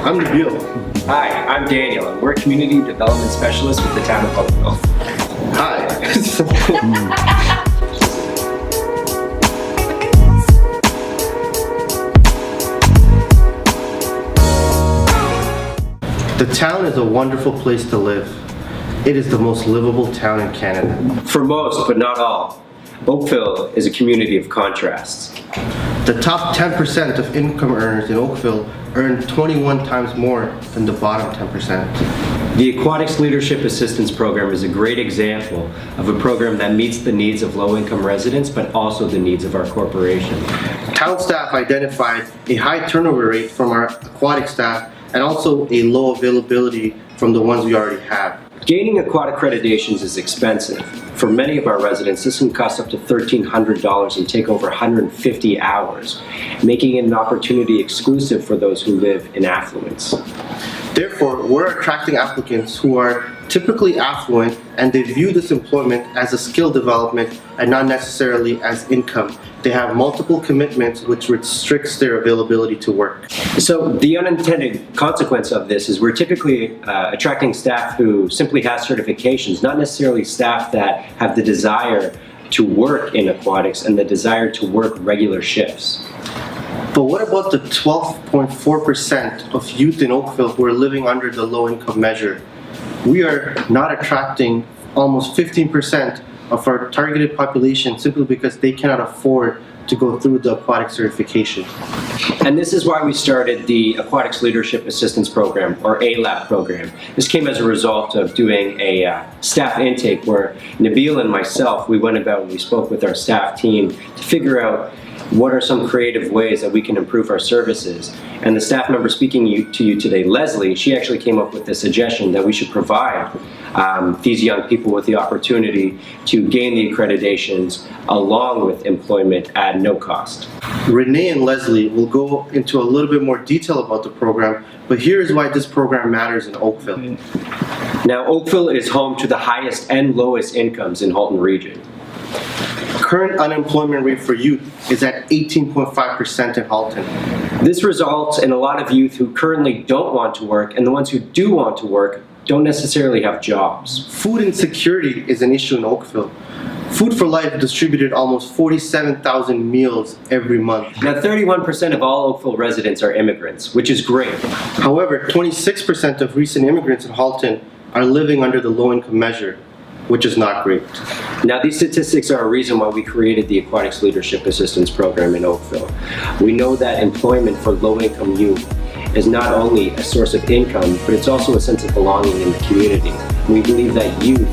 I'm Nabil. Hi, I'm Daniel, and we're Community Development Specialists with the town of Oakville. Hi. The town is a wonderful place to live. It is the most livable town in Canada. For most, but not all, Oakville is a community of contrasts. The top 10% of income earners in Oakville earn 21 times more than the bottom 10%. The Aquatics Leadership Assistance Program is a great example of a program that meets the needs of low-income residents, but also the needs of our corporation. Town staff identified a high turnover rate from our aquatic staff and also a low availability from the ones we already have. Gaining aquatic accreditations is expensive. For many of our residents, this can cost up to $1,300 and take over 150 hours, making it an opportunity exclusive for those who live in affluence. Therefore, we're attracting applicants who are typically affluent and they view this employment as a skill development and not necessarily as income. They have multiple commitments which restricts their availability to work. So the unintended consequence of this is we're typically attracting staff who simply have certifications, not necessarily staff that have the desire to work in aquatics and the desire to work regular shifts. But what about the 12.4% of youth in Oakville who are living under the low-income measure? We are not attracting almost 15% of our targeted population simply because they cannot afford to go through the aquatic certification. And this is why we started the Aquatics Leadership Assistance Program, or ALAP program. This came as a result of doing a staff intake where Nabil and myself, we went about and we spoke with our staff team to figure out what are some creative ways that we can improve our services. And the staff member speaking to you today, Leslie, she actually came up with the suggestion that we should provide these young people with the opportunity to gain the accreditations along with employment at no cost. Renee and Leslie will go into a little bit more detail about the program, but here's why this program matters in Oakville. Now, Oakville is home to the highest and lowest incomes in Halton region. Current unemployment rate for youth is at 18.5% in Halton. This results in a lot of youth who currently don't want to work, and the ones who do want to work don't necessarily have jobs. Food insecurity is an issue in Oakville. Food for Life distributed almost 47,000 meals every month. Now, 31% of all Oakville residents are immigrants, which is great. However, 26% of recent immigrants in Halton are living under the low-income measure, which is not great. Now, these statistics are a reason why we created the Aquatics Leadership Assistance Program in Oakville. We know that employment for low-income youth is not only a source of income, but it's also a sense of belonging in the community. We believe that youth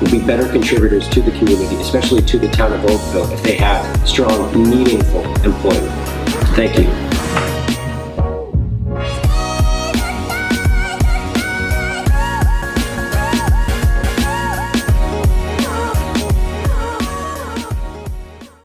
will be better contributors to the community, especially to the town of Oakville, if they have strong, meaningful employment. Thank you.